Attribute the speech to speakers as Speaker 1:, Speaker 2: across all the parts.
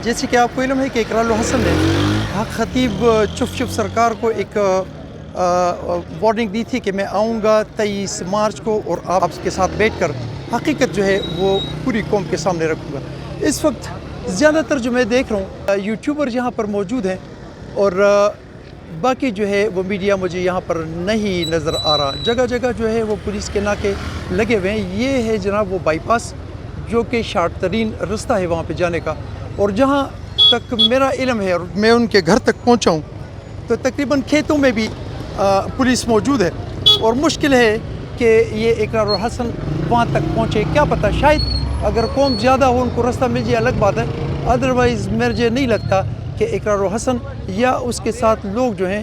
Speaker 1: جیسے کہ آپ کو علم ہے کہ اقرار الحسن نے حق خطیب چف سرکار کو ایک وارننگ دی تھی کہ میں آؤں گا 23 مارچ کو اور آپ کے ساتھ بیٹھ کر حقیقت جو ہے وہ پوری قوم کے سامنے رکھوں گا۔ اس وقت زیادہ تر جو میں دیکھ رہا ہوں یوٹیوبر یہاں پر موجود ہیں اور باقی جو ہے وہ میڈیا مجھے یہاں پر نہیں نظر آ رہا۔ جگہ جگہ جو ہے وہ پولیس کے ناکے لگے ہوئے ہیں۔ یہ ہے جناب وہ بائی پاس جو کہ شارٹ ترین رستہ ہے وہاں پہ جانے کا، اور جہاں تک میرا علم ہے اور میں ان کے گھر تک پہنچا ہوں تو تقریباً کھیتوں میں بھی پولیس موجود ہے، اور مشکل ہے کہ یہ اقرار الحسن وہاں تک پہنچے۔ کیا پتہ، شاید اگر قوم زیادہ ہو ان کو رستہ مل جائے الگ بات ہے، ادروائز مجھے نہیں لگتا کہ اقرار الحسن یا اس کے ساتھ لوگ جو ہیں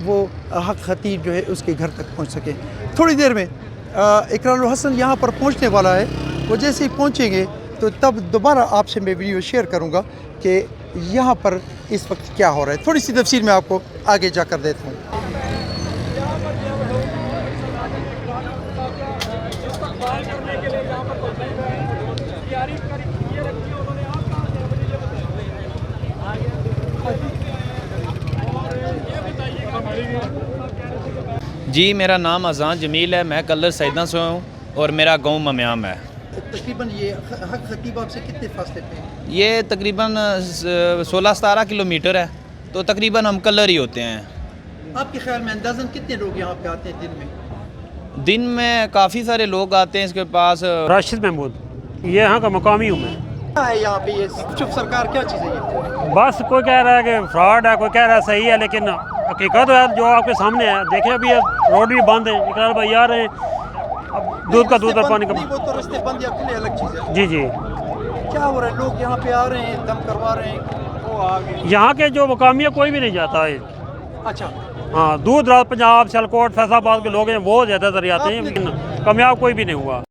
Speaker 1: وہ حق خطیب جو ہے اس کے گھر تک پہنچ سکے۔ تھوڑی دیر میں اقرار الحسن یہاں پر پہنچنے والا ہے، وہ جیسے ہی پہنچیں گے تو تب دوبارہ آپ سے میں ویڈیو شیئر کروں گا کہ یہاں پر اس وقت کیا ہو رہا ہے۔ تھوڑی سی تفصیل میں آپ کو آگے جا کر دیتا ہوں۔
Speaker 2: جی، میرا نام اذان جمیل ہے، میں کلر سیدہ سے ہوں اور میرا گاؤں ممیام ہے۔
Speaker 1: تقریباً یہ حق خطیب آپ سے کتنے فاصلے پہ ہیں؟
Speaker 2: یہ تقریباً 16-17 کلومیٹر ہے، تو تقریباً ہم کلر ہی ہوتے ہیں۔
Speaker 1: آپ کے خیال میں اندازاً کتنے لوگ یہاں پہ آتے ہیں دن میں؟
Speaker 2: دن میں کافی سارے لوگ آتے ہیں اس کے پاس۔
Speaker 3: راشد محمود، یہ یہاں کا مقامی ہوں میں۔
Speaker 1: کیا ہے یہاں پہ یہ چپ سرکار، کیا چیز ہے یہ؟
Speaker 3: بس کوئی کہہ رہا ہے کہ فراڈ ہے، کوئی کہہ رہا ہے صحیح ہے، لیکن حقیقت ہے جو آپ کے سامنے ہے۔ دیکھیں ابھی روڈ بھی بند ہے، اقرار بھائی آ رہے ہیں، اب دودھ کا دودھ اور پانی کا
Speaker 1: نہیں، وہ تو رستے بند یا کھلے الگ چیز ہے۔
Speaker 3: جی جی،
Speaker 1: کیا ہو رہا ہے؟ لوگ یہاں پہ آ رہے ہیں، دم کروا رہے ہیں، وہ آگے۔
Speaker 3: یہاں کے جو مقامی ہے کوئی بھی نہیں جاتا ہے۔
Speaker 1: اچھا،
Speaker 3: ہاں، دور دراز پنجاب، سیالکوٹ، فیصل آباد کے لوگ ہیں وہ زیادہ تر آتے ہیں، لیکن کامیاب کوئی بھی نہیں ہوا۔